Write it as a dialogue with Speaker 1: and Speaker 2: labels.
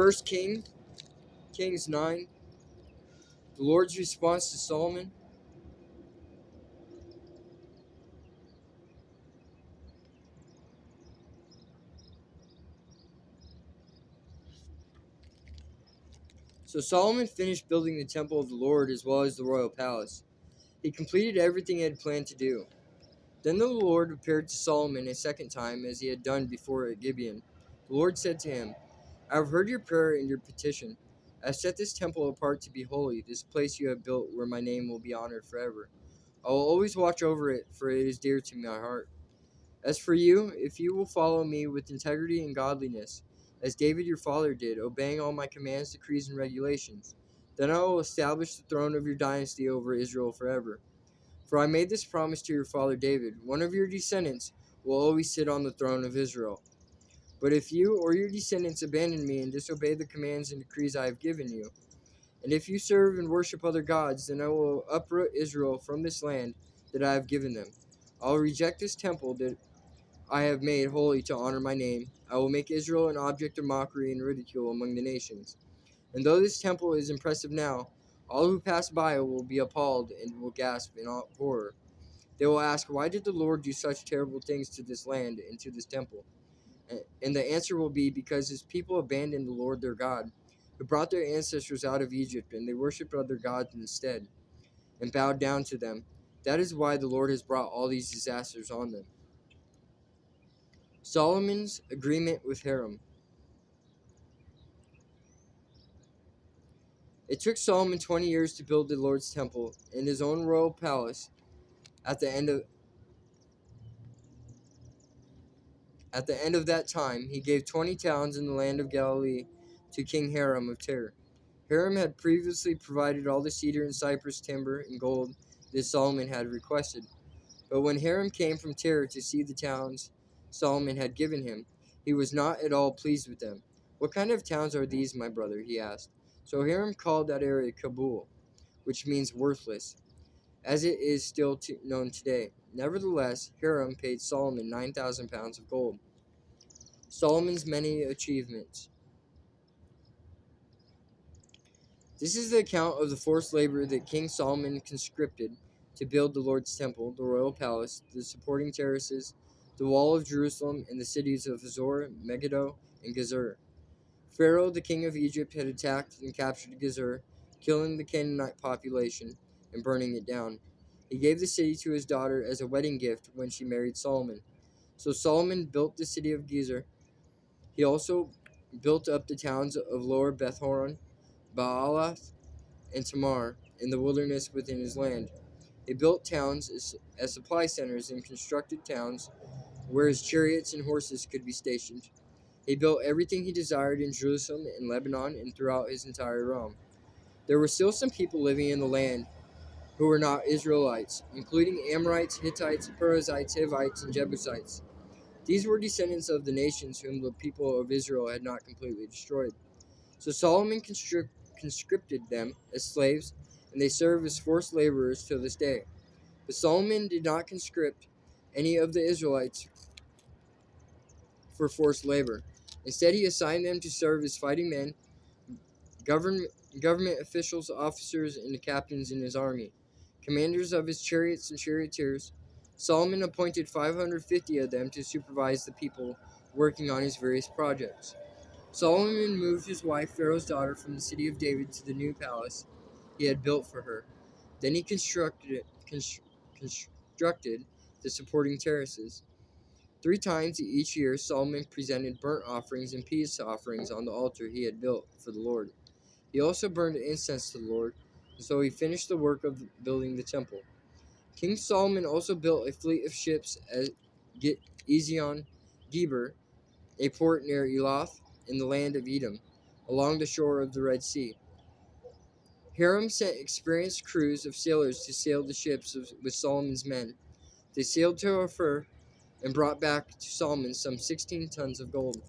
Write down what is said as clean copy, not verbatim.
Speaker 1: First Kings 9, the Lord's response to Solomon. So Solomon finished building the temple of the Lord as well as the royal palace. He completed everything he had planned to do. Then the Lord appeared to Solomon a second time as he had done before at Gibeon. The Lord said to him, I have heard your prayer and your petition. I have set this temple apart to be holy, this place you have built where my name will be honored forever. I will always watch over it, for it is dear to my heart. As for you, if you will follow me with integrity and godliness, as David your father did, obeying all my commands, decrees, and regulations, then I will establish the throne of your dynasty over Israel forever. For I made this promise to your father David, one of your descendants will always sit on the throne of Israel. But if you or your descendants abandon me and disobey the commands and decrees I have given you, and if you serve and worship other gods, then I will uproot Israel from this land that I have given them. I will reject this temple that I have made holy to honor my name. I will make Israel an object of mockery and ridicule among the nations. And though this temple is impressive now, all who pass by will be appalled and will gasp in horror. They will ask, why did the Lord do such terrible things to this land and to this temple? And the answer will be, because his people abandoned the Lord their God, who brought their ancestors out of Egypt, and they worshipped other gods instead, and bowed down to them. That is why the Lord has brought all these disasters on them. Solomon's agreement with Hiram. It took Solomon 20 years to build the Lord's temple and his own royal palace. At the end of that time, he gave 20 towns in the land of Galilee to King Hiram of Tyre. Hiram had previously provided all the cedar and cypress timber and gold that Solomon had requested. But when Hiram came from Tyre to see the towns Solomon had given him, he was not at all pleased with them. What kind of towns are these, my brother? He asked. So Hiram called that area Kabul, which means worthless, as it is still known today. Nevertheless, Hiram paid Solomon 9,000 pounds of gold. Solomon's many achievements. This is the account of the forced labor that King Solomon conscripted to build the Lord's temple, the royal palace, the supporting terraces, the wall of Jerusalem, and the cities of Hazor, Megiddo, and Gezer. Pharaoh, the king of Egypt, had attacked and captured Gezer, killing the Canaanite population and burning it down. He gave the city to his daughter as a wedding gift when she married Solomon. So Solomon built the city of Gezer. He also built up the towns of Lower Beth-horon, Baalath, and Tamar in the wilderness within his land. He built towns as supply centers and constructed towns where his chariots and horses could be stationed. He built everything he desired in Jerusalem and Lebanon and throughout his entire realm. There were still some people living in the land who were not Israelites, including Amorites, Hittites, Perizzites, Hivites, and Jebusites. These were descendants of the nations whom the people of Israel had not completely destroyed. So Solomon conscripted them as slaves, and they serve as forced laborers till this day. But Solomon did not conscript any of the Israelites for forced labor. Instead, he assigned them to serve as fighting men, government officials, officers, and the captains in his army, commanders of his chariots and charioteers. Solomon appointed 550 of them to supervise the people working on his various projects. Solomon moved his wife, Pharaoh's daughter, from the city of David to the new palace he had built for her. Then he constructed the supporting terraces. 3 times each year, Solomon presented burnt offerings and peace offerings on the altar he had built for the Lord. He also burned incense to the Lord, and so he finished the work of building the temple. King Solomon also built a fleet of ships at Ezion Geber, a port near Elath in the land of Edom, along the shore of the Red Sea. Hiram sent experienced crews of sailors to sail the ships with Solomon's men. They sailed to Ophir and brought back to Solomon some 16 tons of gold.